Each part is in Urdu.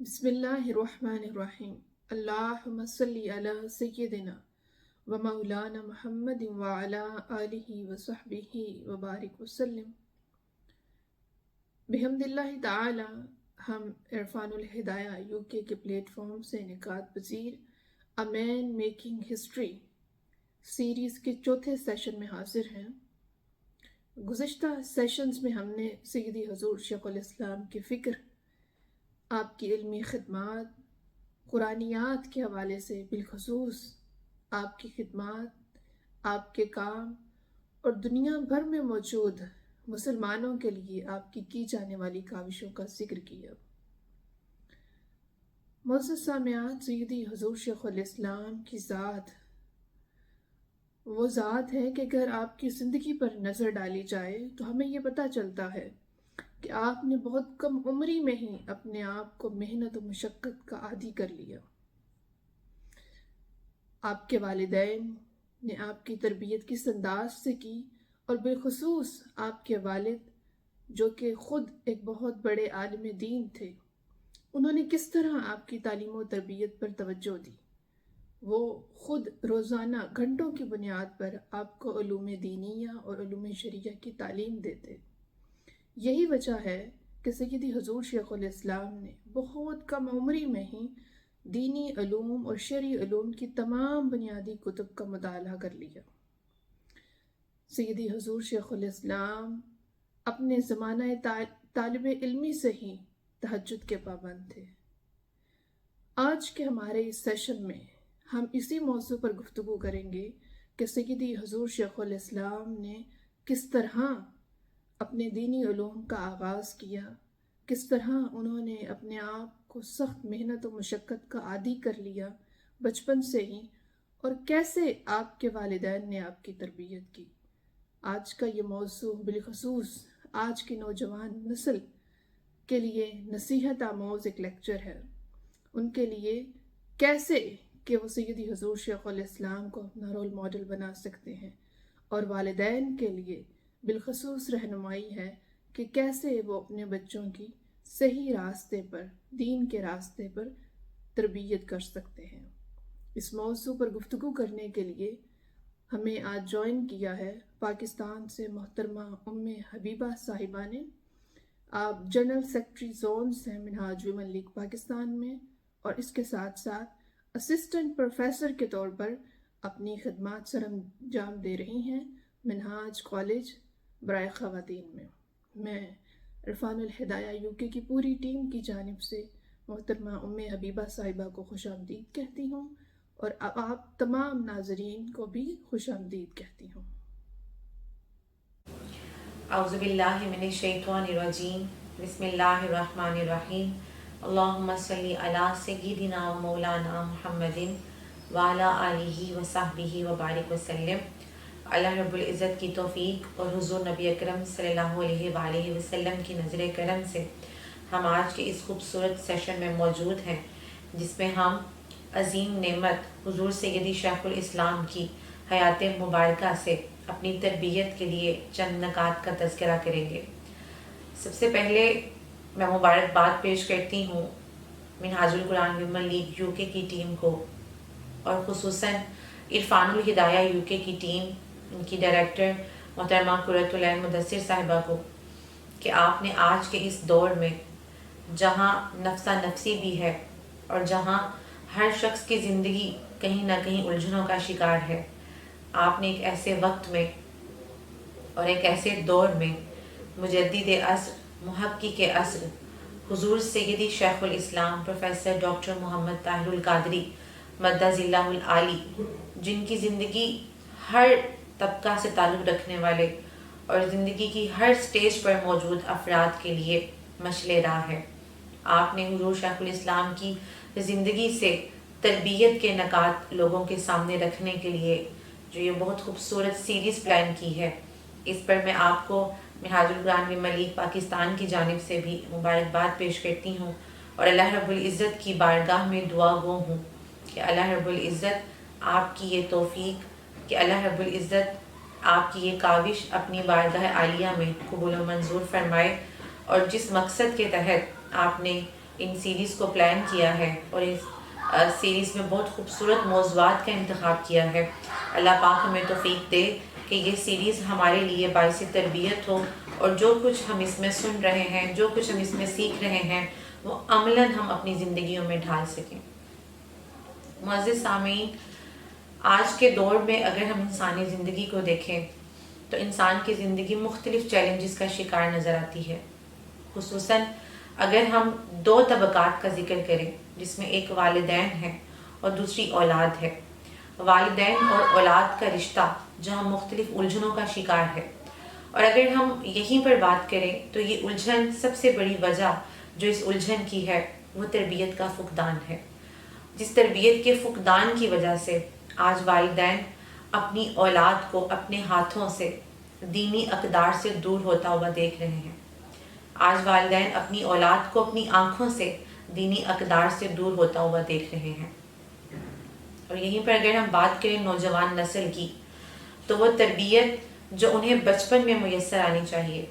بسم اللہ الرحمن الرحیم اللہم صلی علی سیدنا و مولانا محمد وعلی آلہ وصحبہ وبارک وسلم۔ بحمد اللہ تعالی ہم عرفان الہدایہ UK کے پلیٹ فارم سے انعقاد پذیر A Man Making History series کے چوتھے سیشن میں حاضر ہیں۔ گزشتہ سیشنز میں ہم نے سیدی حضور شیخ الاسلام کی فکر، آپ کی علمی خدمات، قرآنیات کے حوالے سے بالخصوص آپ کی خدمات، آپ کے کام اور دنیا بھر میں موجود مسلمانوں کے لیے آپ کی جانے والی کاوشوں کا ذکر کیا۔ معزز سامعات، سیدی حضور شیخ الاسلام کی ذات وہ ذات ہے کہ اگر آپ کی زندگی پر نظر ڈالی جائے تو ہمیں یہ پتہ چلتا ہے کہ آپ نے بہت کم عمری میں ہی اپنے آپ کو محنت و مشقت کا عادی کر لیا۔ آپ کے والدین نے آپ کی تربیت کس انداز سے کی، اور بالخصوص آپ کے والد جو کہ خود ایک بہت بڑے عالم دین تھے، انہوں نے کس طرح آپ کی تعلیم و تربیت پر توجہ دی۔ وہ خود روزانہ گھنٹوں کی بنیاد پر آپ کو علوم دینیہ اور علوم شریعہ کی تعلیم دیتے۔ یہی وجہ ہے کہ سیدی حضور شیخ الاسلام نے بہت کم عمری میں ہی دینی علوم اور شرعی علوم کی تمام بنیادی کتب کا مطالعہ کر لیا۔ سیدی حضور شیخ الاسلام اپنے زمانہ طالب علمی سے ہی تہجد کے پابند تھے۔ آج کے ہمارے اس سیشن میں ہم اسی موضوع پر گفتگو کریں گے کہ سیدی حضور شیخ الاسلام نے کس طرح اپنے دینی علوم کا آغاز کیا، کس طرح انہوں نے اپنے آپ کو سخت محنت و مشقت کا عادی کر لیا بچپن سے ہی، اور کیسے آپ کے والدین نے آپ کی تربیت کی۔ آج کا یہ موضوع بالخصوص آج کی نوجوان نسل کے لیے نصیحت آموز ایک لیکچر ہے، ان کے لیے کیسے کہ وہ سیدی حضور شیخ الاسلام کو اپنا رول ماڈل بنا سکتے ہیں، اور والدین کے لیے بالخصوص رہنمائی ہے کہ کیسے وہ اپنے بچوں کی صحیح راستے پر، دین کے راستے پر تربیت کر سکتے ہیں۔ اس موضوع پر گفتگو کرنے کے لیے ہمیں آج جوائن کیا ہے پاکستان سے محترمہ ام حبیبہ صاحبہ نے۔ آپ جنرل سیکرٹری زونز ہیں منہاج ویمن لیگ پاکستان میں، اور اس کے ساتھ ساتھ اسسٹنٹ پروفیسر کے طور پر اپنی خدمات سر انجام دے رہی ہیں منہاج کالج برائے خواتین میں۔ میں عرفان الہدایہ UK کی پوری ٹیم کی جانب سے محترمہ ام حبیبہ صاحبہ کو خوش آمدید کہتی ہوں، اور آپ تمام ناظرین کو بھی خوش آمدید کہتی ہوں۔ اعوذ باللہ من الشیطان الرجیم، بسم اللہ الرحمن الرحیم، اللہم صلی علی سیدنا و مولانا محمد وعلی آلہ و صحبہ وبارک وسلم۔ اللہ رب العزت کی توفیق اور حضور نبی اکرم صلی اللہ علیہ وآلہ وسلم کی نظر کرم سے ہم آج کے اس خوبصورت سیشن میں موجود ہیں، جس میں ہم عظیم نعمت حضور سیدی شیخ الاسلام کی حیات مبارکہ سے اپنی تربیت کے لیے چند نکات کا تذکرہ کریں گے۔ سب سے پہلے میں مبارکباد پیش کرتی ہوں منہاج القرآن ویمن لیگ UK کی ٹیم کو، اور خصوصاً عرفان الہدایہ UK کی ٹیم، ان کی ڈائریکٹر محترمہ قرۃ العین مدثر صاحبہ کو، کہ آپ نے آج کے اس دور میں جہاں نفسا نفسی بھی ہے اور جہاں ہر شخص کی زندگی کہیں نہ کہیں الجھنوں کا شکار ہے، آپ نے ایک ایسے وقت میں اور ایک ایسے دور میں مجدد عصر، محقق عصر حضور سیدی شیخ الاسلام پروفیسر ڈاکٹر محمد طاہر القادری مدہ ذلہ العالی، جن کی زندگی ہر طبقہ سے تعلق رکھنے والے اور زندگی کی ہر سٹیج پر موجود افراد کے لیے مشعل راہ ہے، آپ نے حضور شیخ الاسلام کی زندگی سے تربیت کے نکات لوگوں کے سامنے رکھنے کے لیے جو یہ بہت خوبصورت سیریز پلان کی ہے، اس پر میں آپ کو منہاج القرآن ویمن لیگ پاکستان کی جانب سے بھی مبارکباد پیش کرتی ہوں، اور اللہ رب العزت کی بارگاہ میں دعا گو ہوں کہ اللہ رب العزت آپ کی یہ توفیق، کہ اللہ رب العزت آپ کی یہ کاوش اپنی بارگاہ عالیہ میں قبول و منظور فرمائے، اور جس مقصد کے تحت آپ نے ان سیریز کو پلان کیا ہے اور اس سیریز میں بہت خوبصورت موضوعات کا انتخاب کیا ہے۔ اللہ پاک ہمیں توفیق دے کہ یہ سیریز ہمارے لیے باعث تربیت ہو، اور جو کچھ ہم اس میں سن رہے ہیں، جو کچھ ہم اس میں سیکھ رہے ہیں، وہ عملاً ہم اپنی زندگیوں میں ڈھال سکیں۔ معزز سامعین، آج کے دور میں اگر ہم انسانی زندگی کو دیکھیں تو انسان کی زندگی مختلف چیلنجز کا شکار نظر آتی ہے۔ خصوصاً اگر ہم دو طبقات کا ذکر کریں، جس میں ایک والدین ہے اور دوسری اولاد ہے۔ والدین اور اولاد کا رشتہ جہاں مختلف الجھنوں کا شکار ہے، اور اگر ہم یہیں پر بات کریں تو یہ الجھن، سب سے بڑی وجہ جو اس الجھن کی ہے وہ تربیت کا فقدان ہے۔ جس تربیت کے فقدان کی وجہ سے آج والدین اپنی اولاد کو اپنے ہاتھوں سے دینی اقدار سے دور ہوتا ہوا دیکھ رہے ہیں۔ آج والدین اپنی اولاد کو اپنی آنکھوں سے دینی اقدار سے دور ہوتا ہوا دیکھ رہے ہیں۔ اور یہیں پر اگر ہم بات کریں نوجوان نسل کی، تو وہ تربیت جو انہیں بچپن میں میسر آنی چاہیے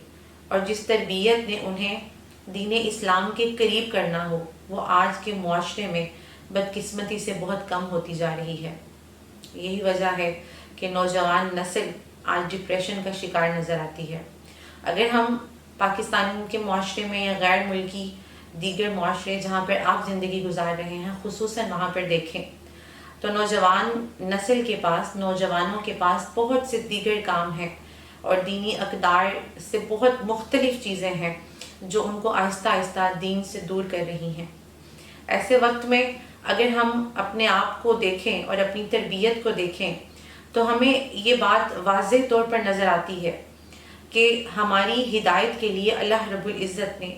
اور جس تربیت نے انہیں دین اسلام کے قریب کرنا ہو، وہ آج کے معاشرے میں بدقسمتی سے بہت کم ہوتی جا رہی ہے۔ یہی وجہ ہے کہ نوجوان نسل آج ڈپریشن کا شکار نظر آتی ہے۔ اگر ہم پاکستان کے معاشرے میں یا غیر ملکی دیگر معاشرے جہاں پر آپ زندگی گزار رہے ہیں، خصوصاً وہاں پر دیکھیں تو نوجوان نسل کے پاس، نوجوانوں کے پاس بہت سے دیگر کام ہیں اور دینی اقدار سے بہت مختلف چیزیں ہیں جو ان کو آہستہ آہستہ دین سے دور کر رہی ہیں۔ ایسے وقت میں اگر ہم اپنے آپ کو دیکھیں اور اپنی تربیت کو دیکھیں تو ہمیں یہ بات واضح طور پر نظر آتی ہے کہ ہماری ہدایت کے لیے اللہ رب العزت نے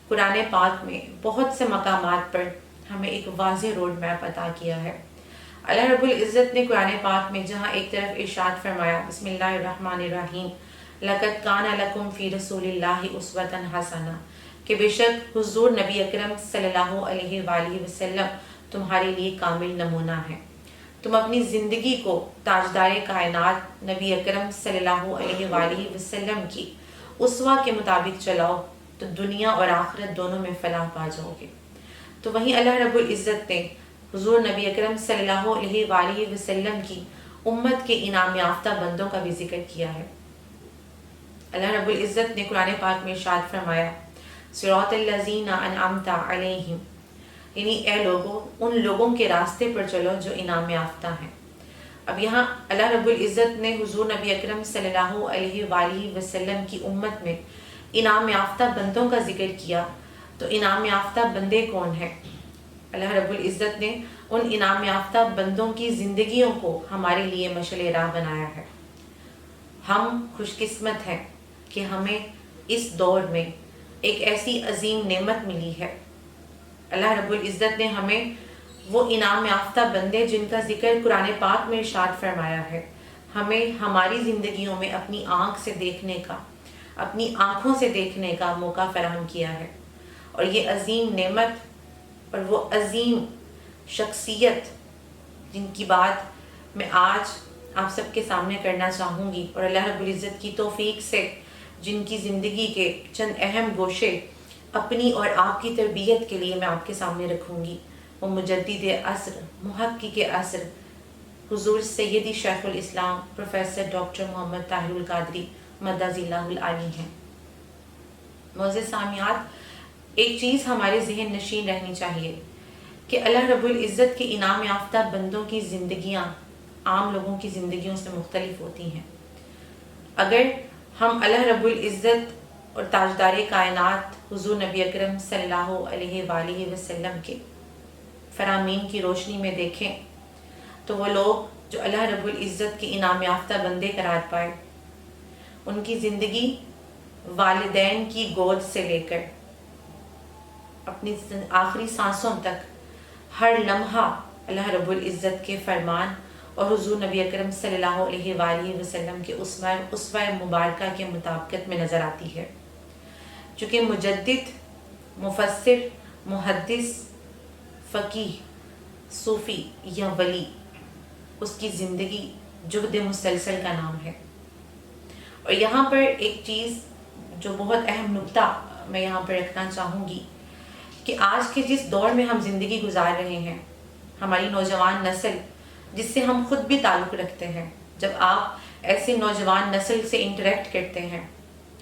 قرآن پاک میں بہت سے مقامات پر ہمیں ایک واضح روڈ میپ عطا کیا ہے۔ اللہ رب العزت نے قرآن پاک میں جہاں ایک طرف ارشاد فرمایا، بسم اللہ الرحمن الرحیم، لَقَدْ كَانَ لَكُمْ فِي رَسُولِ اللَّهِ أُسْوَةً حَسَنَةً، کہ بے شک حضور نبی اکرم صلی اللہ علیہ وآلہ وسلم تمہارے لیے کامل نمونہ ہے۔ تم اپنی زندگی کو تاجدار کائنات نبی اکرم صلی اللہ علیہ وآلہ وسلم کی اسوہ کے مطابق چلاؤ تو دنیا اور آخرت دونوں میں فلاح پا جاؤ گے۔ تو وہیں اللہ رب العزت نے حضور نبی اکرم صلی اللہ علیہ وآلہ وسلم کی امت کے انعام یافتہ بندوں کا بھی ذکر کیا ہے۔ اللہ رب العزت نے قرآن پاک میں ارشاد فرمایا، صراط الذین انعمت علیہم، یعنی اے لوگوں، ان لوگوں کے راستے پر چلو جو انعام یافتہ ہیں۔ اب یہاں اللہ رب العزت نے حضور نبی اکرم صلی اللہ علیہ وآلہ وسلم کی امت میں انعام یافتہ بندوں کا ذکر کیا، تو انعام یافتہ بندے کون ہیں؟ اللہ رب العزت نے ان انعام یافتہ بندوں کی زندگیوں کو ہمارے لیے مشعل راہ بنایا ہے۔ ہم خوش قسمت ہیں کہ ہمیں اس دور میں ایک ایسی عظیم نعمت ملی ہے۔ اللہ رب العزت نے ہمیں وہ انعام یافتہ بندے جن کا ذکر قرآن پاک میں ارشاد فرمایا ہے، ہمیں ہماری زندگیوں میں اپنی آنکھ سے دیکھنے کا، اپنی آنکھوں سے دیکھنے کا موقع فراہم کیا ہے۔ اور یہ عظیم نعمت اور وہ عظیم شخصیت جن کی بات میں آج آپ سب کے سامنے کرنا چاہوں گی، اور اللہ رب العزت کی توفیق سے جن کی زندگی کے چند اہم گوشے اپنی اور آپ کی تربیت کے لیے میں آپ کے سامنے رکھوں گی، وہ مجدد عصر، محقق عصر، حضور سیدی شیخ الاسلام پروفیسر ڈاکٹر محمد طاہر القادری مدعی اللہ العالی ہیں۔ معزز سامعات، ایک چیز ہمارے ذہن نشین رہنی چاہیے کہ اللہ رب العزت کے انعام یافتہ بندوں کی زندگیاں عام لوگوں کی زندگیوں سے مختلف ہوتی ہیں۔ اگر ہم اللہ رب العزت اور تاجدار کائنات حضور نبی اکرم صلی اللہ علیہ وآلہ وسلم کے فرامین کی روشنی میں دیکھیں تو وہ لوگ جو اللہ رب العزت کے انعام یافتہ بندے قرار پائے، ان کی زندگی والدین کی گود سے لے کر اپنی آخری سانسوں تک ہر لمحہ اللہ رب العزت کے فرمان اور حضور نبی اکرم صلی اللہ علیہ وآلہ وسلم کے اسوہ مبارکہ کے مطابقت میں نظر آتی ہے۔ چونکہ مجدد، مفسر، محدث، فقیہ، صوفی یا ولی، اس کی زندگی جہد مسلسل کا نام ہے۔ اور یہاں پر ایک چیز جو بہت اہم نکتہ میں یہاں پر رکھنا چاہوں گی کہ آج کے جس دور میں ہم زندگی گزار رہے ہیں، ہماری نوجوان نسل جس سے ہم خود بھی تعلق رکھتے ہیں، جب آپ ایسے نوجوان نسل سے انٹریکٹ کرتے ہیں،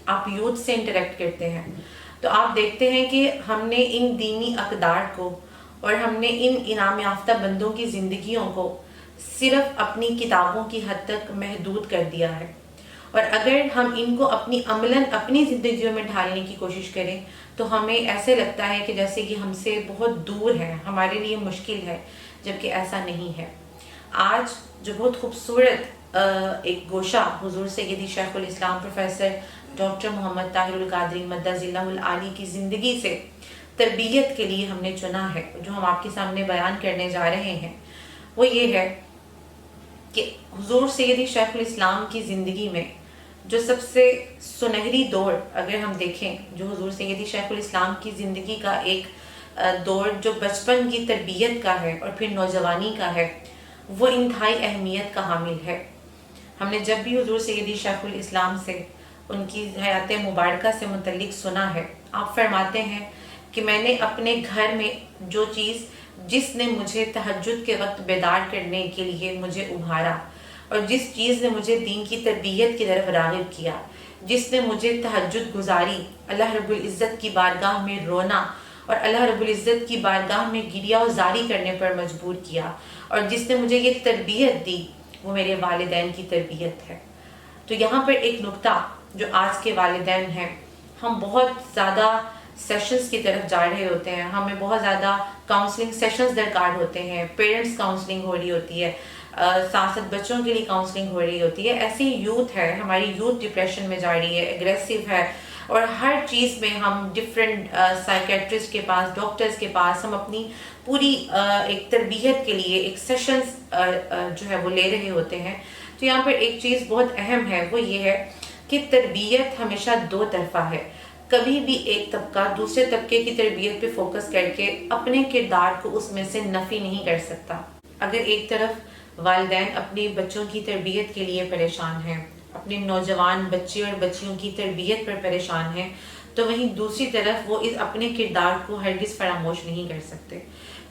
آپ یوتھ سے انٹریکٹ کرتے ہیں، تو آپ دیکھتے ہیں کہ ہم نے ان دینی اقدار کو اور ہم نے ان انعام یافتہ بندوں کی زندگیوں کو صرف اپنی کتابوں کی حد تک محدود کر دیا ہے، اور اگر ہم ان کو عملاً اپنی زندگیوں میں ڈھالنے کی کوشش کریں تو ہمیں ایسے لگتا ہے کہ جیسے کہ ہم سے بہت دور ہے، ہمارے لیے مشکل ہے، جبکہ ایسا نہیں ہے۔ آج جو بہت خوبصورت ایک گوشہ حضور سیدی شیخ الاسلام پروفیسر ڈاکٹر محمد طاہر القادری مدظ اللہ العالی کی زندگی سے تربیت کے لیے ہم نے چنا ہے، جو ہم آپ کے سامنے بیان کرنے جا رہے ہیں، وہ یہ ہے کہ حضور سیدی شیخ الاسلام کی زندگی میں جو سب سے سنہری دور اگر ہم دیکھیں، جو حضور سیدی شیخ الاسلام کی زندگی کا ایک دور جو بچپن کی تربیت کا ہے اور پھر نوجوانی کا ہے، وہ انتہائی اہمیت کا حامل ہے۔ ہم نے جب بھی حضور سیدی شیخ الاسلام سے ان کی حیات مبارکہ سے متعلق سنا ہے، آپ فرماتے ہیں کہ میں نے اپنے گھر میں جو چیز جس نے مجھے تہجد کے وقت بیدار کرنے کے لیے مجھے ابھارا، اور جس چیز نے مجھے دین کی تربیت کی طرف راغب کیا، جس نے مجھے تہجد گزاری، اللہ رب العزت کی بارگاہ میں رونا اور اللہ رب العزت کی بارگاہ میں گریہ و زاری کرنے پر مجبور کیا، اور جس نے مجھے یہ تربیت دی، وہ میرے والدین کی تربیت ہے۔ تو یہاں پر ایک نقطہ جو آج کے والدین ہیں، ہم بہت زیادہ سیشنز کی طرف جا رہے ہوتے ہیں، ہمیں بہت زیادہ کاؤنسلنگ سیشنز درکار ہوتے ہیں، پیرنٹس کاؤنسلنگ ہو رہی ہوتی ہے، ساتھ بچوں کے لیے کاؤنسلنگ ہو رہی ہوتی ہے۔ ایسی یوتھ ہے، ہماری یوتھ ڈپریشن میں جا رہی ہے، اگریسو ہے، اور ہر چیز میں ہم ڈفرینٹ سائیکیٹرسٹ کے پاس، ڈاکٹرز کے پاس ہم اپنی پوری ایک تربیت کے لیے ایک سیشنز جو ہے وہ لے رہے ہوتے ہیں۔ تو یہاں پر ایک چیز بہت اہم ہے، وہ یہ ہے کہ تربیت ہمیشہ دو طرفہ ہے۔ کبھی بھی ایک طبقہ دوسرے طبقے کی تربیت پہ فوکس کر کے اپنے کردار کو اس میں سے نفی نہیں کر سکتا۔ اگر ایک طرف والدین اپنے بچوں کی تربیت کے لیے پریشان ہیں، اپنے نوجوان بچے اور بچیوں کی تربیت پر پریشان ہیں، تو وہیں دوسری طرف وہ اس اپنے کردار کو ہرگز فراموش نہیں کر سکتے،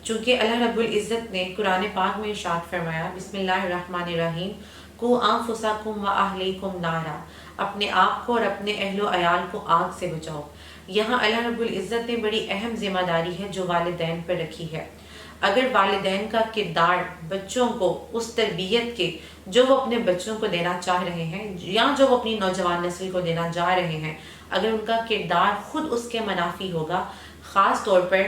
چونکہ اللہ رب العزت نے قرآن پاک میں ارشاد فرمایا، بسم اللہ الرحمن الرحیم، قوا انفسکم واہلیکم نارا، اپنے آپ کو اور اپنے اہل و عیال کو آگ سے بچاؤ۔ یہاں اللہ رب العزت نے بڑی اہم ذمہ داری ہے جو والدین پر رکھی ہے۔ اگر والدین کا کردار بچوں کو اس تربیت کے جو وہ اپنے بچوں کو دینا چاہ رہے ہیں یا جو وہ اپنی نوجوان نسل کو دینا جا رہے ہیں، اگر ان کا کردار خود اس کے منافی ہوگا، خاص طور پر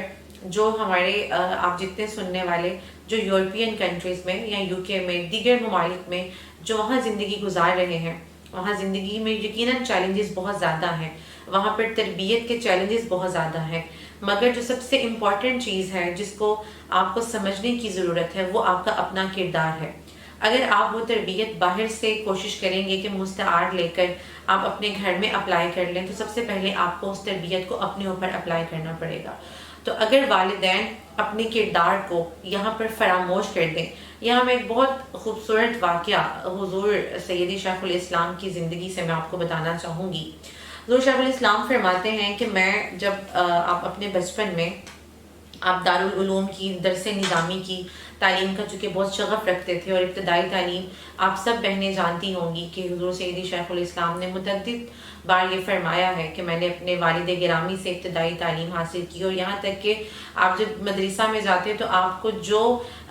جو ہمارے آپ جتنے سننے والے جو یورپین کنٹریز میں یا یو کے میں، دیگر ممالک میں جو وہاں زندگی گزار رہے ہیں، وہاں زندگی میں یقیناً چیلنجز بہت زیادہ ہیں، وہاں پر تربیت کے چیلنجز بہت زیادہ ہیں، مگر جو سب سے امپورٹنٹ چیز ہے جس کو آپ کو سمجھنے کی ضرورت ہے وہ آپ کا اپنا کردار ہے۔ اگر آپ وہ تربیت باہر سے کوشش کریں گے کہ مستعار لے کر آپ اپنے گھر میں اپلائی کر لیں، تو سب سے پہلے آپ کو اس تربیت کو اپنے اوپر اپلائی کرنا پڑے گا۔ تو اگر والدین اپنے کردار کو یہاں پر فراموش کر دیں، یہاں میں ایک بہت خوبصورت واقعہ حضور سیدی شیخ الاسلام کی زندگی سے میں آپ کو بتانا چاہوں گی۔ حضور شیخ الاسلام فرماتے ہیں کہ میں جب آپ اپنے بچپن میں آپ دارالعلوم کی درس نظامی کی تعلیم کا چونکہ بہت شغف رکھتے تھے، اور ابتدائی تعلیم آپ سب بہنیں جانتی ہوں گی کہ حضور سیدی شیخ الاسلام نے متعدد بار یہ فرمایا ہے کہ میں نے اپنے والد گرامی سے ابتدائی تعلیم حاصل کی، اور یہاں تک کہ آپ جب مدرسہ میں جاتے تو آپ کو جو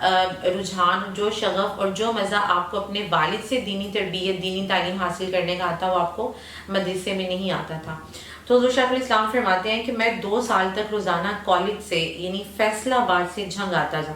رجحان، جو شغف اور جو مزہ آپ کو اپنے والد سے دینی تربیت، دینی تعلیم حاصل کرنے کا آتا وہ آپ کو مدرسے میں نہیں آتا تھا۔ تو حضور شیخ الاسلام فرماتے ہیں کہ میں 2 سال تک روزانہ کالج سے یعنی فیصل آباد سے جھنگ آتا تھا،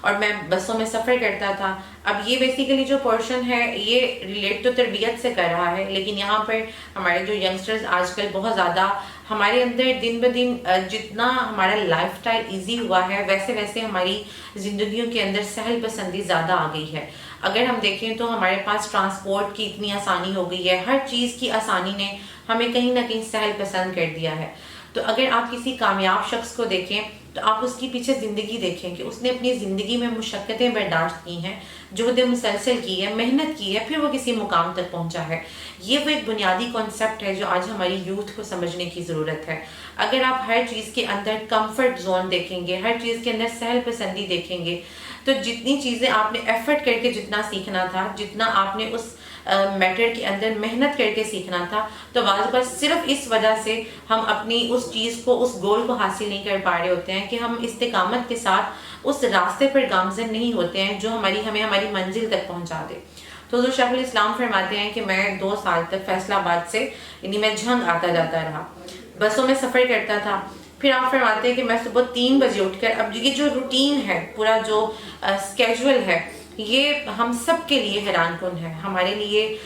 اور میں بسوں میں سفر کرتا تھا۔ اب یہ بیسیکلی جو پورشن ہے یہ ریلیٹ تو تربیت سے کر رہا ہے، لیکن یہاں پر ہمارے جو ینگسٹرز آج کل بہت زیادہ ہمارے اندر دن بدن جتنا ہمارا لائف سٹائل ایزی ہوا ہے، ویسے ویسے ہماری زندگیوں کے اندر سہل پسندی زیادہ آ گئی ہے۔ اگر ہم دیکھیں تو ہمارے پاس ٹرانسپورٹ کی اتنی آسانی ہو گئی ہے، ہر چیز کی آسانی نے ہمیں کہیں نہ کہیں سہل پسند کر دیا ہے۔ تو اگر آپ کسی کامیاب شخص کو دیکھیں تو آپ اس کی پیچھے زندگی دیکھیں کہ اس نے اپنی زندگی میں مشقتیں برداشت کی ہیں، جہد مسلسل کی ہے، محنت کی ہے، پھر وہ کسی مقام تک پہنچا ہے. یہ وہ ایک بنیادی کانسیپٹ ہے جو آج ہماری یوتھ کو سمجھنے کی ضرورت ہے. اگر آپ ہر چیز کے اندر کمفرٹ زون دیکھیں گے، ہر چیز کے اندر سہل پسندی دیکھیں گے، تو جتنی چیزیں آپ نے ایفرٹ کر کے جتنا سیکھنا تھا، جتنا آپ نے اس میٹر کے اندر محنت کر کے سیکھنا تھا، تو بعض اوقات صرف اس وجہ سے ہم اپنی اس چیز کو، اس گول کو حاصل نہیں کر پا رہے ہوتے ہیں کہ ہم استقامت کے ساتھ اس راستے پر گامزن نہیں ہوتے ہیں جو ہمیں ہماری منزل تک پہنچا دے. تو حضور شیخ الاسلام فرماتے ہیں کہ میں 2 سال تک فیصل آباد سے یعنی میں جھنگ آتا جاتا رہا، بسوں میں سفر کرتا تھا. پھر آپ فرماتے ہیں کہ میں صبح 3 بجے اٹھ کر، اب یہ جو روٹین ہے، پورا جو اسکیجول ہے، یہ ہم سب کے لیے حیران کن ہے. ہمارے لیے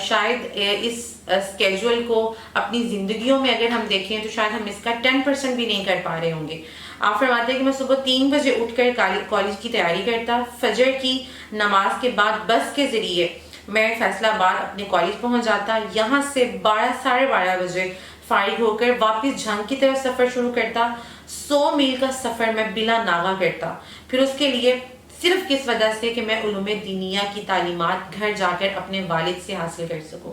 شاید اس اسکیجول کو اپنی زندگیوں میں اگر ہم دیکھیں تو شاید ہم اس کا 10% بھی نہیں کر پا رہے ہوں گے. آپ فرماتے ہیں کہ میں صبح 3 بجے اٹھ کر کالج کی تیاری کرتا، فجر کی نماز کے بعد بس کے ذریعے میں فیصل آباد اپنے کالج پہنچ جاتا، یہاں سے 12 ساڑھے 12 بجے فارغ ہو کر واپس جھنگ کی طرف سفر شروع کرتا. 100 میل کا سفر میں بلا ناغہ کرتا، پھر اس کے لیے صرف کس وجہ سے کہ میں علوم دینیہ کی تعلیمات گھر جا کر اپنے والد سے حاصل کر سکوں.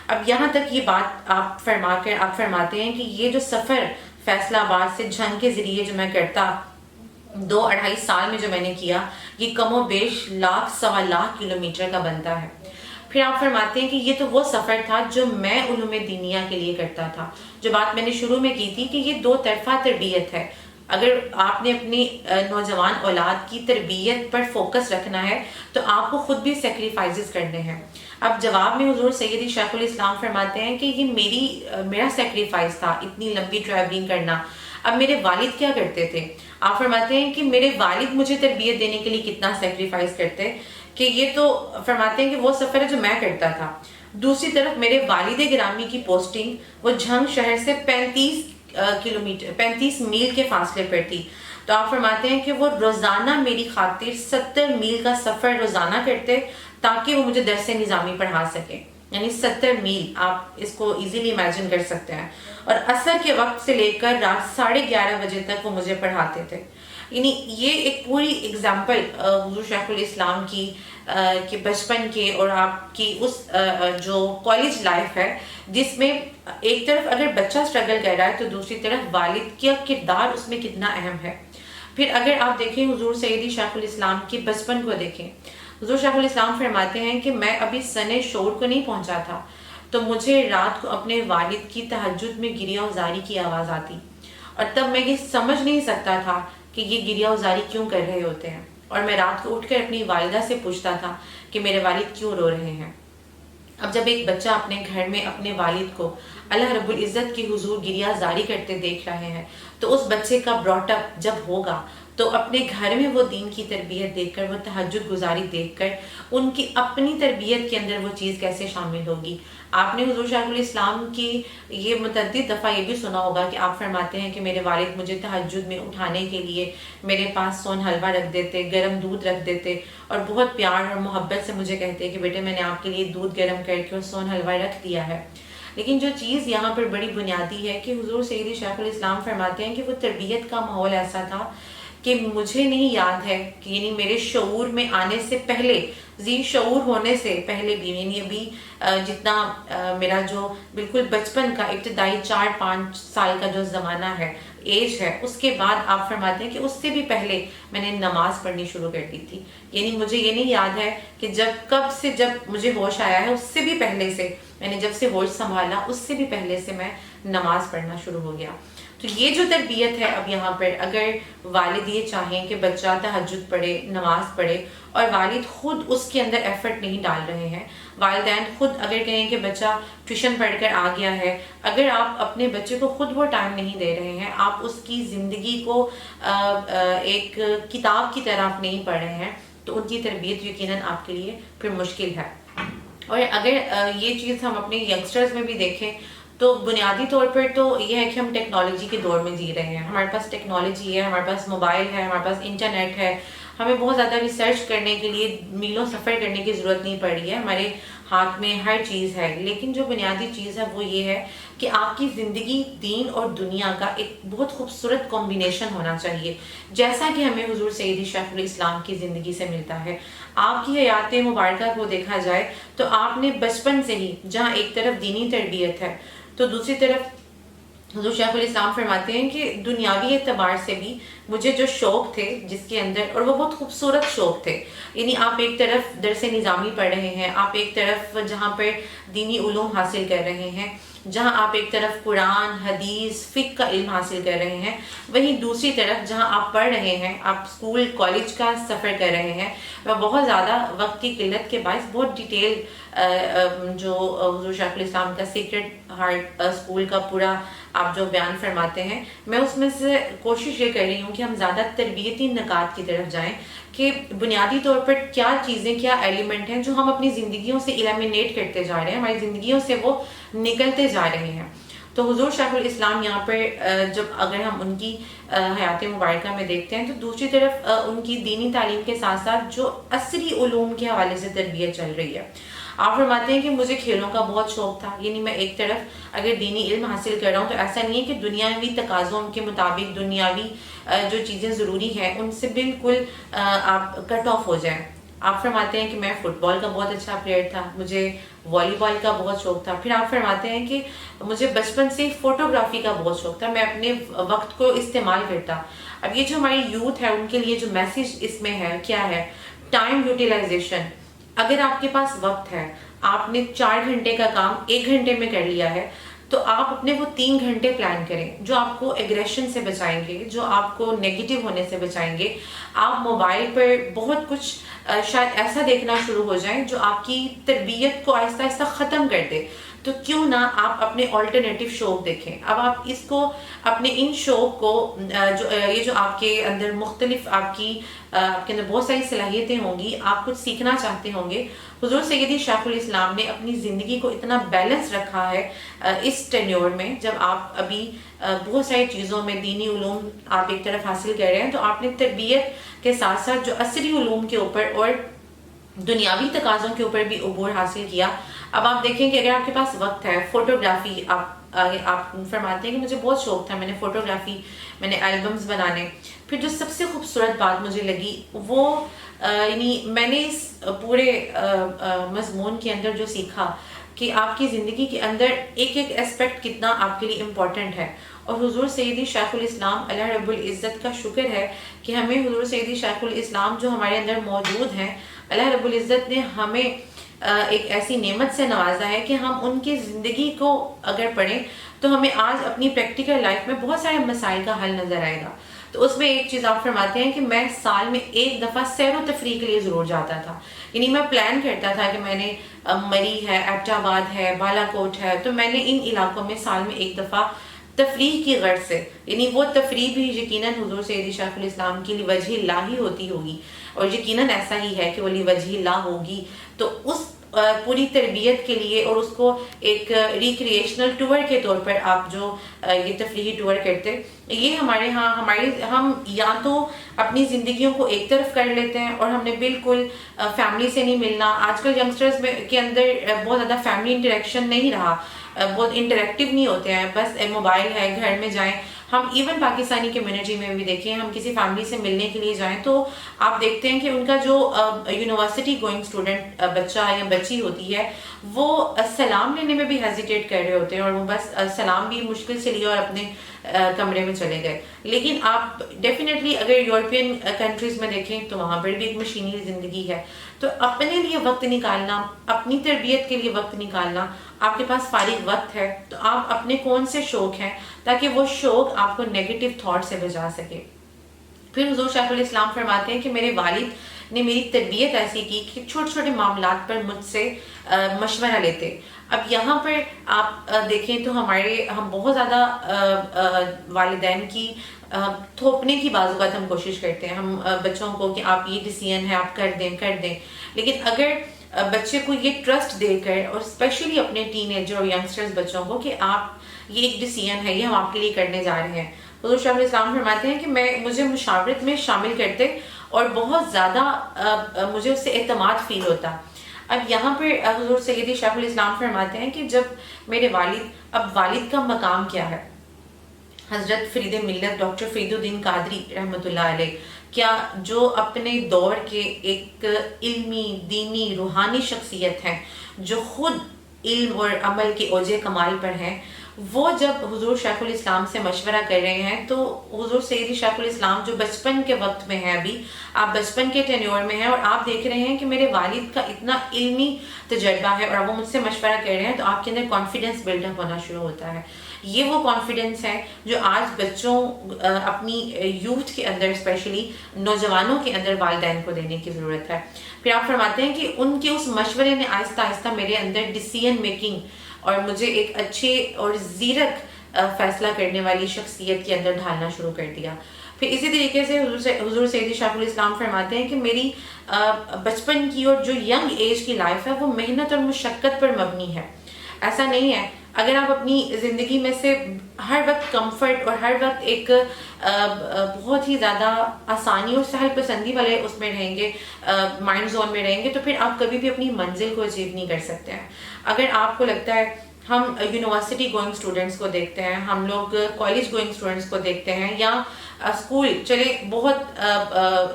اب یہاں تک یہ بات آپ فرماتے ہیں کہ یہ جو سفر فیصل آباد سے جھنگ کے ذریعے جو میں کرتا، 2-2.5 سال میں جو میں نے کیا، یہ کم و بیش 1,00,000-1,25,000 کلومیٹر کا بنتا ہے. پھر آپ فرماتے ہیں کہ یہ تو وہ سفر تھا جو میں علوم دینیہ کے لیے کرتا تھا. جو بات میں نے شروع میں کی تھی کہ یہ 2 طرفہ تربیت ہے. اگر آپ نے اپنی نوجوان اولاد کی تربیت پر فوکس رکھنا ہے تو آپ کو خود بھی سیکریفائزز کرنے ہیں. اب جواب میں حضور سیدی شیخ الاسلام فرماتے ہیں کہ یہ میرا سیکریفائز تھا، اتنی لمبی ٹریولنگ کرنا. اب میرے والد کیا کرتے تھے؟ آپ فرماتے ہیں کہ میرے والد مجھے تربیت دینے کے لیے کتنا سیکریفائز کرتے، کہ یہ تو فرماتے ہیں کہ وہ سفر ہے جو میں کرتا تھا. دوسری طرف میرے والد گرامی کی پوسٹنگ وہ جھنگ شہر سے 35 میل کے فاصلے پر تھی. تو آپ فرماتے ہیں کہ وہ روزانہ میری خاطر 70 میل کا سفر روزانہ کرتے تاکہ وہ مجھے درس نظامی پڑھا سکیں. یعنی 70 میل، آپ اس کو ایزیلی امیجن کر سکتے ہیں. اور عصر کے وقت سے لے کر رات 11:30 بجے تک وہ مجھے پڑھاتے تھے. یعنی یہ ایک پوری اگزامپل حضور شیخ الاسلام کی کہ بچپن کے اور آپ کی اس جو کالج لائف ہے، جس میں ایک طرف اگر بچہ اسٹرگل کر رہا ہے تو دوسری طرف والد کا کردار اس میں کتنا اہم ہے. پھر اگر آپ دیکھیں حضور سیدی شیخ الاسلام کے بچپن کو دیکھیں، حضور شیخ الاسلام فرماتے ہیں کہ میں ابھی سن شعور کو نہیں پہنچا تھا تو مجھے رات کو اپنے والد کی تہجد میں گریہ وزاری کی آواز آتی، اور تب میں یہ سمجھ نہیں سکتا تھا کہ یہ گریہ وزاری کیوں کر رہے ہوتے ہیں. اور میں رات کو اٹھ کر اپنی والدہ سے پوچھتا تھا کہ میرے والد کیوں رو رہے ہیں. اب جب ایک بچہ اپنے گھر میں اپنے والد کو اللہ رب العزت کی حضور گریہ زاری کرتے دیکھ رہے ہیں تو اس بچے کا براٹ اپ جب ہوگا تو اپنے گھر میں وہ دین کی تربیت دیکھ کر، وہ تہجد گزاری دیکھ کر، ان کی اپنی تربیت کے اندر وہ چیز کیسے شامل ہوگی. آپ نے حضور شیخ الاسلام کی یہ متعدد دفعہ یہ بھی سنا ہوگا کہ آپ فرماتے ہیں کہ میرے والد مجھے تہجد میں اٹھانے کے لیے میرے پاس سون حلوہ رکھ دیتے، گرم دودھ رکھ دیتے، اور بہت پیار اور محبت سے مجھے کہتے کہ بیٹے میں نے آپ کے لیے دودھ گرم کر کے اور سون حلوہ رکھ دیا ہے. لیکن جو چیز یہاں پر بڑی بنیادی ہے کہ حضور سیدی شیخ الاسلام فرماتے ہیں کہ وہ تربیت کا ماحول ایسا تھا کہ مجھے نہیں یاد ہے کہ یعنی میرے شعور میں آنے سے پہلے، ذی شعور ہونے سے پہلے بھی، یعنی ابھی جتنا میرا جو بالکل بچپن کا ابتدائی 4-5 سال کا جو زمانہ ہے، ایج ہے، اس کے بعد آپ فرماتے ہیں کہ اس سے بھی پہلے میں نے نماز پڑھنی شروع کر دی تھی. یعنی مجھے یہ نہیں یاد ہے کہ جب مجھے ہوش آیا ہے، اس سے بھی پہلے سے، میں نے جب سے ہوش سنبھالا اس سے بھی پہلے سے میں نماز پڑھنا شروع ہو گیا. تو یہ جو تربیت ہے، اب یہاں پر اگر والد یہ چاہیں کہ بچہ تہجد پڑھے، نماز پڑھے، اور والد خود اس کے اندر ایفرٹ نہیں ڈال رہے ہیں، والدین خود اگر کہیں کہ بچہ ٹیوشن پڑھ کر آ گیا ہے، اگر آپ اپنے بچے کو خود وہ ٹائم نہیں دے رہے ہیں، آپ اس کی زندگی کو ایک کتاب کی طرح آپ نہیں پڑھ رہے ہیں، تو ان کی تربیت یقیناً آپ کے لیے پھر مشکل ہے. اور اگر یہ چیز ہم اپنے ینگسٹرز میں بھی دیکھیں تو بنیادی طور پر تو یہ ہے کہ ہم ٹیکنالوجی کے دور میں جی رہے ہیں. ہمارے پاس ٹیکنالوجی ہے، ہمارے پاس موبائل ہے، ہمارے پاس انٹرنیٹ ہے، ہمیں بہت زیادہ ریسرچ کرنے کے لیے میلوں سفر کرنے کی ضرورت نہیں پڑ رہی ہے. ہمارے ہاتھ میں ہر چیز ہے، لیکن جو بنیادی چیز ہے وہ یہ ہے کہ آپ کی زندگی دین اور دنیا کا ایک بہت خوبصورت کمبینیشن ہونا چاہیے، جیسا کہ ہمیں حضور سیدی شیخ الاسلام کی زندگی سے ملتا ہے۔ آپ کی حیات مبارکہ کو دیکھا جائے تو آپ نے بچپن سے ہی، جہاں ایک طرف دینی تربیت ہے تو دوسری طرف حضور شیخ الاسلام فرماتے ہیں کہ دنیاوی اعتبار سے بھی مجھے جو شوق تھے جس کے اندر، اور وہ بہت خوبصورت شوق تھے، یعنی آپ ایک طرف درس نظامی پڑھ رہے ہیں، آپ ایک طرف جہاں پر دینی علوم حاصل کر رہے ہیں، جہاں آپ ایک طرف قرآن حدیث فقہ کا علم حاصل کر رہے ہیں، وہیں دوسری طرف جہاں آپ پڑھ رہے ہیں، آپ اسکول کالج کا سفر کر رہے ہیں، وہ بہت زیادہ وقت کی قلت کے باعث بہت ڈیٹیل جو حضور شیخ الاسلام کا سیکرٹ ہارٹ اسکول کا پورا آپ جو بیان فرماتے ہیں، میں اس میں سے کوشش یہ کر رہی ہوں کہ ہم زیادہ تربیتی نکات کی طرف جائیں کہ بنیادی طور پر کیا چیزیں، کیا ایلیمنٹ ہیں جو ہم اپنی زندگیوں سے ایلیمینیٹ کرتے جا رہے ہیں، ہماری زندگیوں سے وہ نکلتے جا رہے ہیں۔ تو حضور شیخ الاسلام یہاں پر جب اگر ہم ان کی حیات مبارکہ میں دیکھتے ہیں تو دوسری طرف ان کی دینی تعلیم کے ساتھ ساتھ جو عصری علوم کے حوالے سے تربیت چل رہی ہے، آپ فرماتے ہیں کہ مجھے کھیلوں کا بہت شوق تھا، یعنی میں ایک طرف اگر دینی علم حاصل کر رہا ہوں تو ایسا نہیں ہے کہ دنیاوی تقاضوں کے مطابق دنیاوی جو چیزیں ضروری ہیں ان سے بالکل آپ کٹ آف ہو جائیں۔ آپ فرماتے ہیں کہ میں فٹ بال کا بہت اچھا پلیئر تھا، مجھے والی بال کا بہت شوق تھا، پھر آپ فرماتے ہیں کہ مجھے بچپن سے فوٹوگرافی کا بہت شوق تھا، میں اپنے وقت کو استعمال کرتا۔ اب یہ جو ہماری یوتھ ہے ان کے لیے جو میسیج اس میں ہے کیا ہے؟ Time utilization. اگر آپ کے پاس وقت ہے، آپ نے 4 گھنٹے کا کام 1 گھنٹے میں کر لیا ہے، تو آپ اپنے وہ 3 گھنٹے پلان کریں جو آپ کو ایگریشن سے بچائیں گے، جو آپ کو نیگیٹو ہونے سے بچائیں گے۔ آپ موبائل پر بہت کچھ شاید ایسا دیکھنا شروع ہو جائیں جو آپ کی تربیت کو آہستہ آہستہ ختم کر دے، تو کیوں نہ آپ اپنے آلٹرنیٹیو شوق دیکھیں۔ اب آپ اس کو اپنے ان شوق کو یہ جو آپ کے اندر مختلف آپ کے اندر بہت ساری صلاحیتیں ہوں گی، آپ کچھ سیکھنا چاہتے ہوں گے۔ حضور سیدی شیخ الاسلام نے اپنی زندگی کو اتنا بیلنس رکھا ہے اس ٹینیور میں، جب آپ ابھی بہت ساری چیزوں میں دینی علوم آپ ایک طرف حاصل کر رہے ہیں تو آپ نے تربیت کے ساتھ ساتھ جو عصری علوم کے اوپر اور دنیاوی تقاضوں کے اوپر بھی عبور حاصل کیا۔ اب آپ دیکھیں کہ اگر آپ کے پاس وقت ہے، فوٹوگرافی آپ فرماتے ہیں کہ مجھے بہت شوق تھا، میں نے فوٹوگرافی، میں نے البمز بنانے۔ پھر جو سب سے خوبصورت بات مجھے لگی وہ یعنی میں نے اس پورے مضمون کے اندر جو سیکھا کہ آپ کی زندگی کے اندر ایک ایک اسپیکٹ کتنا آپ کے لیے امپورٹنٹ ہے، اور حضور سیدی شیخ الاسلام اللہ رب العزت کا شکر ہے کہ ہمیں حضور سیدی شیخ الاسلام جو ہمارے اندر موجود ہیں، اللہ رب العزت نے ہمیں ایک ایسی نعمت سے نوازا ہے کہ ہم ان کی زندگی کو اگر پڑھیں تو ہمیں آج اپنی پریکٹیکل لائف میں بہت سارے مسائل کا حل نظر آئے گا۔ تو اس میں ایک چیز آپ فرماتے ہیں کہ میں سال میں ایک دفعہ سیر و تفریح کے لیے ضرور جاتا تھا، یعنی میں پلان کرتا تھا کہ میں نے مری ہے، ایبٹ آباد ہے، بالا کوٹ ہے، تو میں نے ان علاقوں میں سال میں ایک دفعہ تفریح کی غرض سے، یعنی وہ تفریح بھی یقیناً حضور سیدی شیخ الاسلام کی لوجہ اللہ ہی ہوتی ہوگی، اور یقیناً ایسا ہی ہے کہ وہ لوجہ اللہ ہوگی، تو اس پوری تربیت کے لیے اور اس کو ایک ریکریشنل ٹور کے طور پر آپ جو یہ تفریحی ٹور کرتے، یہ ہم یا تو اپنی زندگیوں کو ایک طرف کر لیتے ہیں اور ہم نے بالکل فیملی سے نہیں ملنا۔ آج کل ینگسٹرز کے اندر بہت زیادہ فیملی انٹریکشن نہیں رہا، بہت انٹریکٹیو نہیں ہوتے ہیں، بس موبائل ہے، گھر میں جائیں۔ ہم ایون پاکستانی کمیونٹی میں بھی دیکھیں، ہم کسی فیملی سے ملنے کے لیے جائیں تو آپ دیکھتے ہیں کہ ان کا جو یونیورسٹی گوئنگ اسٹوڈنٹ بچہ یا بچی ہوتی ہے، وہ سلام لینے میں بھی ہیزیٹیٹ کر رہے ہوتے ہیں، اور وہ بس سلام بھی مشکل سے لیا اور اپنے کمرے میں چلے گئے۔ لیکن آپ ڈیفینیٹلی اگر یورپین کنٹریز میں دیکھیں تو وہاں پر بھی ایک مشینی زندگی ہے۔ تو اپنے لیے وقت نکالنا، اپنی تربیت کے لیے وقت نکالنا، آپ کے پاس فارغ وقت ہے تو آپ اپنے کون سے شوق ہیں تاکہ وہ شوق آپ کو نیگیٹو تھاٹ سے بچا سکے۔ پھر حضور شیخ الاسلام فرماتے ہیں کہ میرے والد نے میری تربیت ایسی کی کہ چھوٹے چھوٹے معاملات پر مجھ سے مشورہ لیتے۔ اب یہاں پر آپ دیکھیں تو ہم بہت زیادہ والدین کی تھوپنے کی بعض اوقات ہم کوشش کرتے ہیں ہم بچوں کو کہ آپ یہ ڈیسیژن ہے آپ کر دیں، لیکن اگر بچے کو یہ ٹرسٹ دے کر، اور اسپیشلی اپنے ٹین ایجر اور ینگسٹرز بچوں کو، کہ آپ یہ ایک ڈیسیژن ہے، یہ ہم آپ کے لیے کرنے جا رہے ہیں۔ حضور شیخ الاسلام فرماتے ہیں کہ مجھے مشاورت میں شامل کرتے اور بہت زیادہ مجھے اس سے اعتماد فیل ہوتا۔ اب یہاں پر حضور سیدی شیخ الاسلام فرماتے ہیں کہ جب میرے والد کا مقام کیا ہے، حضرت فرید ملت ڈاکٹر فرید الدین قادری رحمۃ اللہ علیہ، کیا جو اپنے دور کے ایک علمی، دینی، روحانی شخصیت ہیں، جو خود علم اور عمل کے اوج کمال پر ہیں، وہ جب حضور شیخ الاسلام سے مشورہ کر رہے ہیں تو حضور سیدی شیخ الاسلام جو بچپن کے وقت میں ہیں، ابھی آپ بچپن کے ٹینیور میں ہیں اور آپ دیکھ رہے ہیں کہ میرے والد کا اتنا علمی تجربہ ہے اور وہ مجھ سے مشورہ کر رہے ہیں، تو آپ کے اندر کانفیڈنس بلڈ اپ ہونا شروع ہوتا ہے. یہ وہ کانفیڈنس ہے جو آج بچوں اپنی یوتھ کے اندر، اسپیشلی نوجوانوں کے اندر والدین کو دینے کی ضرورت ہے. پھر آپ فرماتے ہیں کہ ان کے اس مشورے نے آہستہ آہستہ میرے اندر ڈیسیژن میکنگ اور مجھے ایک اچھے اور زیرک فیصلہ کرنے والی شخصیت کے اندر ڈھالنا شروع کر دیا. پھر اسی طریقے سے حضور سیدی شیخ الاسلام فرماتے ہیں کہ میری بچپن کی اور جو ینگ ایج کی لائف ہے وہ محنت اور مشقت پر مبنی ہے. ایسا نہیں ہے اگر آپ اپنی زندگی میں سے ہر وقت کمفرٹ اور ہر وقت ایک بہت ہی زیادہ آسانی اور سہل پسندی والے اس میں رہیں گے، مائنڈ زون میں رہیں گے، تو پھر آپ کبھی بھی اپنی منزل کو اچیو نہیں کر سکتے ہیں. اگر آپ کو لگتا ہے، ہم یونیورسٹی گوئنگ اسٹوڈنٹس کو دیکھتے ہیں، ہم لوگ کالج گوئنگ اسٹوڈنٹس کو دیکھتے ہیں، یا اسکول چلے بہت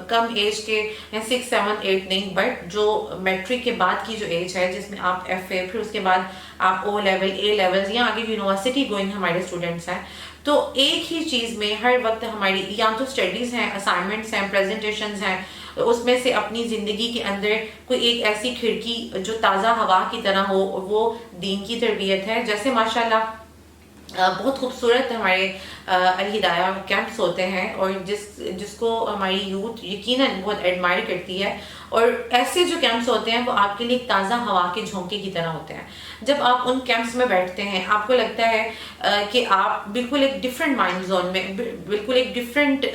کم ایج کے، یا 6 7 8 نہیں، بٹ جو میٹرک کے بعد کی جو ایج ہے جس میں آپ ایف اے، پھر اس کے بعد آپ او لیول، اے لیولز، یا آگے یونیورسٹی گوئنگ ہمارے اسٹوڈنٹس ہیں، تو ایک ہی چیز میں ہر وقت ہماری یا تو اسٹڈیز ہیں، اسائنمنٹس ہیں، پریزنٹیشنز ہیں، اس میں سے اپنی زندگی کے اندر کوئی ایک ایسی کھڑکی جو تازہ ہوا کی طرح ہو، وہ دین کی تربیت ہے. جیسے ماشاءاللہ بہت خوبصورت ہمارے الہدایہ کیمپس ہوتے ہیں، اور جس کو ہماری یوتھ یقیناً بہت ایڈمائر کرتی ہے، اور ایسے جو کیمپس ہوتے ہیں وہ آپ کے لیے ایک تازہ ہوا کے جھونکے کی طرح ہوتے ہیں. جب آپ ان کیمپس میں بیٹھتے ہیں، آپ کو لگتا ہے کہ آپ بالکل ایک ڈفرینٹ مائنڈ زون میں، بالکل ایک ڈفرینٹ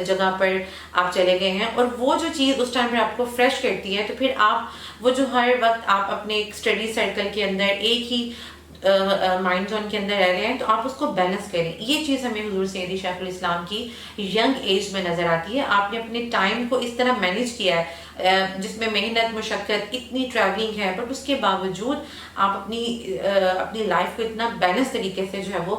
جگہ پر آپ چلے گئے ہیں، اور وہ جو چیز اس ٹائم پہ آپ کو فریش کرتی ہے، تو پھر آپ وہ جو ہر وقت آپ اپنے ایک اسٹڈی سرکل کے اندر ایک ہی مائنڈ زون کے اندر رہ رہے ہیں، تو آپ اس کو بیلنس کریں. یہ چیز ہمیں حضور سیدی شیخ الاسلام کی ینگ ایج میں نظر آتی ہے. آپ نے اپنے ٹائم کو اس طرح مینیج کیا ہے جس میں محنت، مشقت، اتنی ٹریولنگ ہے، بٹ اس کے باوجود آپ اپنی لائف کو اتنا بیلنس طریقے سے جو ہے وہ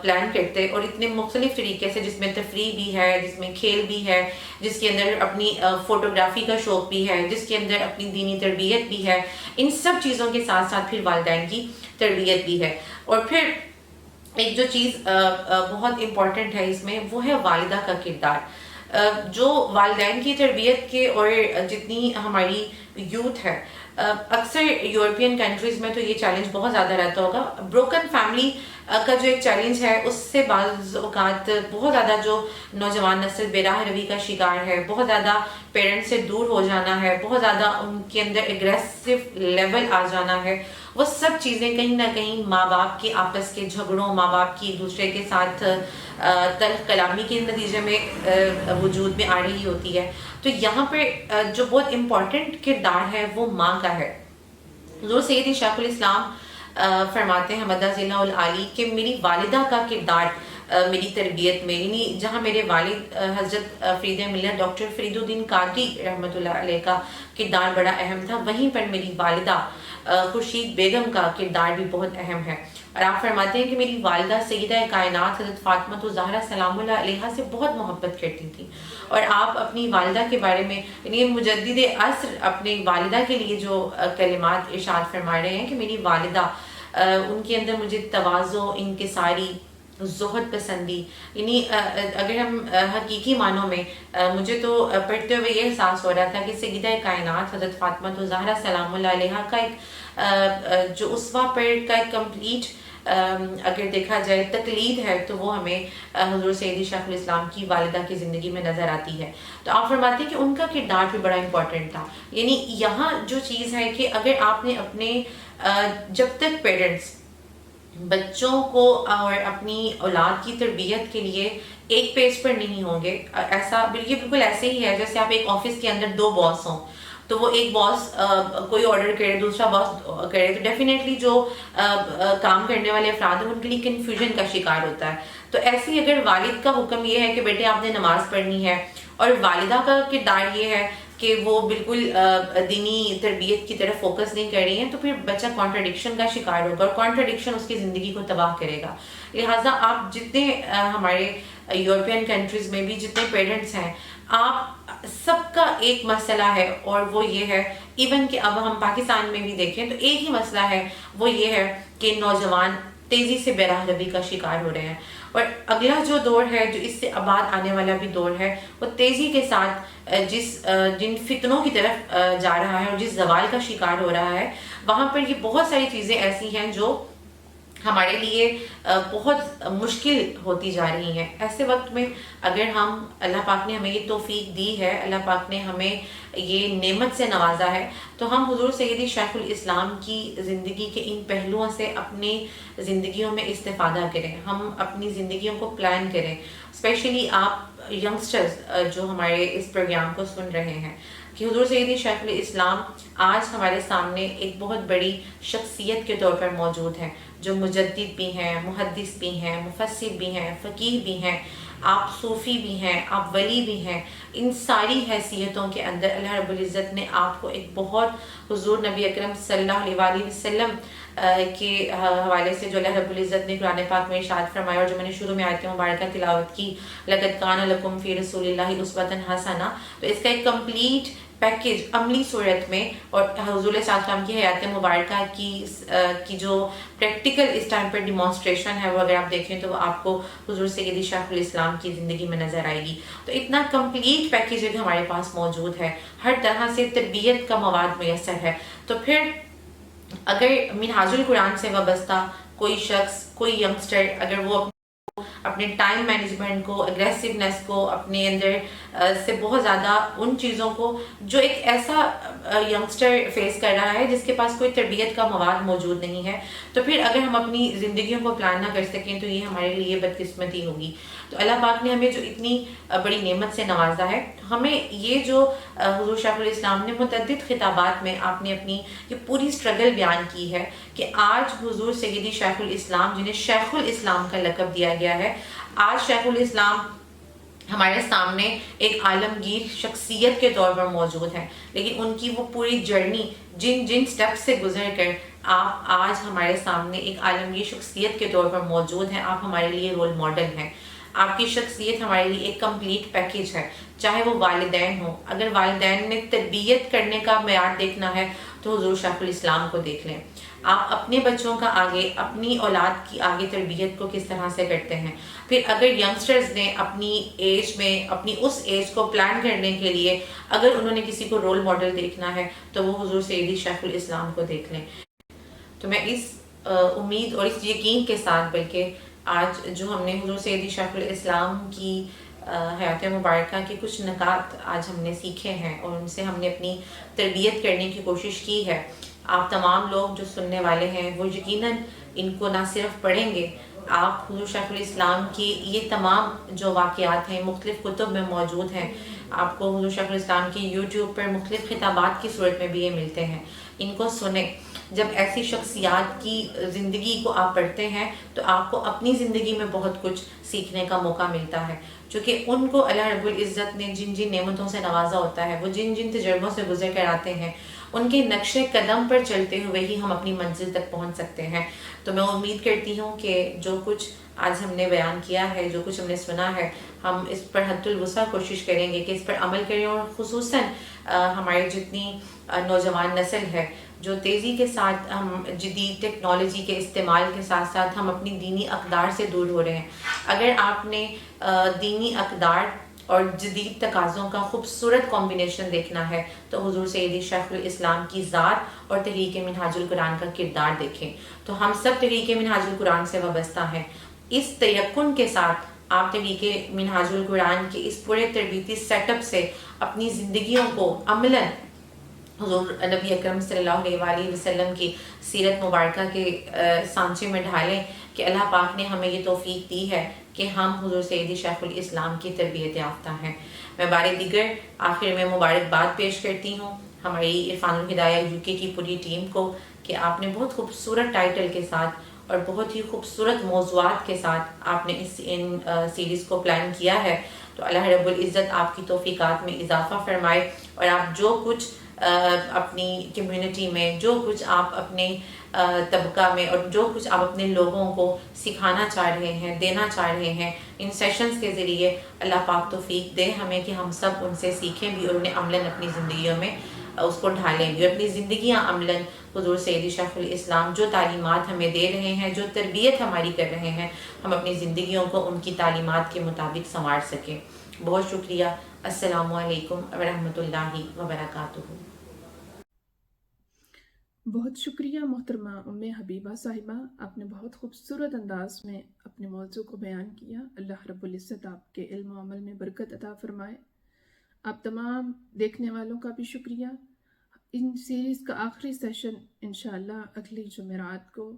پلان کرتے، اور اتنے مختلف طریقے سے، جس میں تفریح بھی ہے، جس میں کھیل بھی ہے، جس کے اندر اپنی فوٹوگرافی کا شوق بھی ہے، جس کے اندر اپنی دینی تربیت بھی ہے. ان سب چیزوں کے ساتھ ساتھ پھر والدین کی تربیت بھی ہے. اور پھر ایک جو چیز بہت امپورٹنٹ ہے اس میں، وہ ہے والدہ کا کردار. جو والدین کی تربیت کے، اور جتنی ہماری یوتھ ہے، اکثر یورپین کنٹریز میں تو یہ چیلنج بہت زیادہ رہتا ہوگا. بروکن فیملی کا جو ایک چیلنج ہے، اس سے بعض اوقات بہت زیادہ جو نوجوان نسل بے راہ روی کا شکار ہے، بہت زیادہ پیرنٹس سے دور ہو جانا ہے، بہت زیادہ ان کے اندر اگریسو لیول آ جانا ہے. وہ سب چیزیں کہیں نہ کہیں ماں باپ کے آپس کے جھگڑوں، ماں باپ کی ایک دوسرے کے ساتھ تلخ کلامی کے نتیجے میں وجود میں آ رہی ہوتی ہے. تو یہاں پہ جو بہت امپورٹنٹ کردار ہے وہ ماں کا ہے. حضور سیدی شیخ الاسلام فرماتے ہیں مدہ ذلہ العالی کہ میری والدہ کا کردار میری تربیت میں، یعنی جہاں میرے والد حضرت فرید ملت ڈاکٹر فرید الدین قادری رحمۃ اللہ علیہ کا کردار بڑا اہم تھا، وہیں پر میری والدہ خورشید بیگم کا کردار بھی بہت اہم ہے. اور آپ فرماتے ہیں کہ میری والدہ سیدہ کائنات حضرت فاطمہ الزہرا سلام اللہ علیہا سے بہت محبت کرتی تھی. اور آپ اپنی والدہ کے بارے میں، یعنی مجدد عصر اپنی والدہ کے لیے جو کلمات ارشاد فرما رہے ہیں کہ میری والدہ، ان کے اندر مجھے تواضع، انکساری، زہد پسندی، یعنی اگر ہم حقیقی معنوں میں، مجھے تو پڑھتے ہوئے یہ احساس ہو رہا تھا کہ سیدہ کائنات حضرت فاطمہ الزہرا سلام اللہ علیہا کا ایک جو اسوہ پر کا ایک کمپلیٹ اگر دیکھا جائے تقلید ہے، تو وہ ہمیں حضور سیدی شیخ الاسلام کی والدہ کی زندگی میں نظر آتی ہے. تو آپ فرماتے ہیں کہ ان کا کردار بھی بڑا امپورٹنٹ تھا. یعنی یہاں جو چیز ہے کہ اگر آپ نے اپنے جب تک پیرنٹس بچوں کو اور اپنی اولاد کی تربیت کے لیے ایک پیج پر نہیں ہوں گے، ایسا یہ بالکل ایسے ہی ہے جیسے آپ ایک آفس کے اندر 2 باس ہوں، تو وہ ایک باس کوئی آرڈر کرے، دوسرا باس کرے، تو ڈیفینیٹلی جو کام کرنے والے افراد ہیں ان کے لیے کنفیوژن کا شکار ہوتا ہے. تو ایسے ہی اگر والد کا حکم یہ ہے کہ بیٹے آپ نے نماز پڑھنی ہے، اور والدہ کا کردار یہ ہے کہ وہ بالکل دینی تربیت کی طرف فوکس نہیں کر رہی ہیں، تو پھر بچہ کانٹرڈکشن کا شکار ہوگا اور کانٹرڈکشن اس کی زندگی کو تباہ کرے گا. لہٰذا آپ جتنے ہمارے یورپین کنٹریز میں بھی جتنے پیرنٹس ہیں، آپ سب کا ایک مسئلہ ہے، اور وہ یہ ہے، ایون کہ اب ہم پاکستان میں بھی دیکھیں تو ایک ہی مسئلہ ہے، وہ یہ ہے کہ نوجوان تیزی سے بے راہ روی کا شکار ہو رہے ہیں. اور اگلا جو دور ہے، جو اس سے بعد آنے والا بھی دور ہے، وہ تیزی کے ساتھ جن فتنوں کی طرف جا رہا ہے اور جس زوال کا شکار ہو رہا ہے، وہاں پر یہ بہت ساری چیزیں ایسی ہیں جو ہمارے لیے بہت مشکل ہوتی جا رہی ہیں. ایسے وقت میں اگر ہم، اللہ پاک نے ہمیں یہ توفیق دی ہے، اللہ پاک نے ہمیں یہ نعمت سے نوازا ہے، تو ہم حضور سیدی شیخ الاسلام کی زندگی کے ان پہلوؤں سے اپنی زندگیوں میں استفادہ کریں، ہم اپنی زندگیوں کو پلان کریں. اسپیشلی آپ ینگسٹرز جو ہمارے اس پروگرام کو سن رہے ہیں، کہ حضور سیدی شیخ الاسلام آج ہمارے سامنے ایک بہت بڑی شخصیت کے طور پر موجود ہیں، جو مجدد بھی ہیں، محدث بھی ہیں، مفسر بھی ہیں، فقیہ بھی ہیں، آپ صوفی بھی ہیں، آپ ولی بھی ہیں. ان ساری حیثیتوں کے اندر اللہ رب العزت نے آپ کو ایک بہت حضور نبی اکرم صلی اللہ علیہ وآلہ وسلم کے حوالے سے جو اللہ رب العزت نے قرآن پاک میں ارشاد فرمایا، اور جو میں نے شروع میں آیت مبارکہ تلاوت کی، لَقَدْ كَانَ لَكُمْ فِي رَسُولِ اللَّهِ أُسْوَةٌ حَسَنَةٌ، تو اس کا ایک کمپلیٹ پیکیج عملی صورت میں، اور حضور صلی اللہ علیہ وسلم کی حیات مبارکہ کی جو پریکٹیکل اس ٹائم پر ڈیمانسٹریشن ہے، وہ اگر آپ دیکھیں تو وہ آپ کو حضور سیدی شیخ الاسلام کی زندگی میں نظر آئے گی. تو اتنا کمپلیٹ پیکیج ہمارے پاس موجود ہے، ہر طرح سے تربیت کا مواد میسر ہے. تو پھر اگر منہاج القرآن سے وابستہ کوئی شخص، کوئی ینگسٹر، اگر وہ اپنے ٹائم مینجمنٹ کو، اگریسونیس کو اپنے اندر سے بہت زیادہ ان چیزوں کو، جو ایک ایسا ینگسٹر فیس کر رہا ہے جس کے پاس کوئی تربیت کا مواد موجود نہیں ہے، تو پھر اگر ہم اپنی زندگیوں کو پلان نہ کر سکیں تو یہ ہمارے لیے بدقسمتی ہوگی. تو اللہ پاک نے ہمیں جو اتنی بڑی نعمت سے نوازا ہے، ہمیں یہ جو حضور شیخ الاسلام نے متعدد خطابات میں آپ نے اپنی یہ پوری اسٹرگل بیان کی ہے، کہ آج حضور سیدی شیخ الاسلام، جنہیں شیخ الاسلام کا لقب دیا گیا ہے، آج شیخ الاسلام ہمارے سامنے ایک عالمگیر شخصیت کے طور پر موجود ہیں، لیکن ان کی وہ پوری جرنی، جن سٹیپ سے گزر کر آپ آج ہمارے سامنے ایک عالمگیر شخصیت کے طور پر موجود ہیں. آپ ہمارے لیے رول ماڈل ہیں. آپ کی شخصیت ہمارے لیے ایک کمپلیٹ پیکیج ہے، چاہے وہ والدین ہوں. اگر والدین نے تربیت کرنے کا معیار دیکھنا ہے تو حضور شیخ الاسلام کو دیکھ لیں. آپ اپنے بچوں کا آگے، اپنی اولاد کی آگے تربیت کو کس طرح سے کرتے ہیں. پھر اگر ینگسٹرز نے اپنی ایج میں، اپنی اس ایج کو پلان کرنے کے لیے اگر انہوں نے کسی کو رول ماڈل دیکھنا ہے تو وہ حضور سیدی شیخ الاسلام کو دیکھ لیں. تو میں اس امید اور اس یقین کے ساتھ، بلکہ آج جو ہم نے حضور سیدی شیخ الاسلام کی حیات مبارکہ کے کچھ نکات آج ہم نے سیکھے ہیں اور ان سے ہم نے اپنی تربیت کرنے کی کوشش کی ہے، آپ تمام لوگ جو سننے والے ہیں وہ یقیناً ان کو نہ صرف پڑھیں گے، آپ حضور شیخ الاسلام کی یہ تمام جو واقعات ہیں مختلف کتب میں موجود ہیں، آپ کو حضور شیخ الاسلام کی یوٹیوب پر مختلف خطابات کی صورت میں بھی یہ ملتے ہیں، ان کو سنیں. جب ایسی شخصیات کی زندگی کو آپ پڑھتے ہیں تو آپ کو اپنی زندگی میں بہت کچھ سیکھنے کا موقع ملتا ہے، چونکہ ان کو اللہ رب العزت نے جن جن نعمتوں سے نوازا ہوتا ہے، وہ جن جن تجربوں سے گزر کر آتے ہیں، ان کے نقش قدم پر چلتے ہوئے ہی ہم اپنی منزل تک پہنچ سکتے ہیں. تو میں امید کرتی ہوں کہ جو کچھ آج ہم نے بیان کیا ہے، جو کچھ ہم نے سنا ہے، ہم اس پر حد الوسع کوشش کریں گے کہ اس پر عمل کریں، اور خصوصاً ہماری جتنی نوجوان نسل ہے جو تیزی کے ساتھ ہم جدید ٹیکنالوجی کے استعمال کے ساتھ ساتھ ہم اپنی دینی اقدار سے دور ہو رہے ہیں. اگر آپ نے دینی اقدار اور جدید تقاضوں کا خوبصورت کمبینیشن دیکھنا ہے تو حضور سیدی شیخ الاسلام کی ذات اور تحریک منہاج القرآن کا کردار دیکھیں. تو ہم سب تحریک منہاج القرآن سے وابستہ ہیں. اس تیقن کے ساتھ آپ تحریک منہاج القرآن کے اس پورے تربیتی سیٹ اپ سے اپنی زندگیوں کو عملاً حضور نبی اکرم صلی اللہ علیہ وآلہ وسلم کی سیرت مبارکہ کے سانچے میں ڈھالیں کہ اللہ پاک نے ہمیں یہ توفیق دی ہے کہ ہم حضور سیدی شیخ الاسلام کی تربیت یافتہ ہیں. میں بار دیگر آخر میں مبارکباد پیش کرتی ہوں ہماری عرفان الہدایہ UK کی پوری ٹیم کو کہ آپ نے بہت خوبصورت ٹائٹل کے ساتھ اور بہت ہی خوبصورت موضوعات کے ساتھ آپ نے ان سیریز کو پلان کیا ہے. تو اللہ رب العزت آپ کی توفیقات میں اضافہ فرمائے، اور آپ جو کچھ اپنی کمیونٹی میں، جو کچھ آپ اپنے طبقہ میں، اور جو کچھ آپ اپنے لوگوں کو سکھانا چاہ رہے ہیں، دینا چاہ رہے ہیں ان سیشنز کے ذریعے، اللہ پاک توفیق دے ہمیں کہ ہم سب ان سے سیکھیں بھی اور انہیں عملاً اپنی زندگیوں میں اس کو ڈھالیں بھی، اور اپنی زندگیاں عملاً حضور سیدی شیخ الاسلام جو تعلیمات ہمیں دے رہے ہیں، جو تربیت ہماری کر رہے ہیں، ہم اپنی زندگیوں کو ان کی تعلیمات کے مطابق سنوار سکیں۔ بہت شکریہ۔ السلام علیکم ورحمۃ اللہ وبرکاتہ۔ بہت شکریہ محترمہ ام حبیبہ صاحبہ، آپ نے بہت خوبصورت انداز میں اپنے موضوع کو بیان کیا۔ اللہ رب العزت آپ کے علم و عمل میں برکت عطا فرمائے۔ آپ تمام دیکھنے والوں کا بھی شکریہ۔ ان سیریز کا آخری سیشن انشاءاللہ اگلی جمعرات کو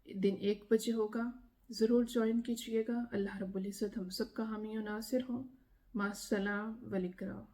دن 1 بجے ہوگا، ضرور جوائن کیجیے گا۔ اللہ رب العزت ہم سب کا حامی و ناصر ہوں۔ مع السلام و الاکرام۔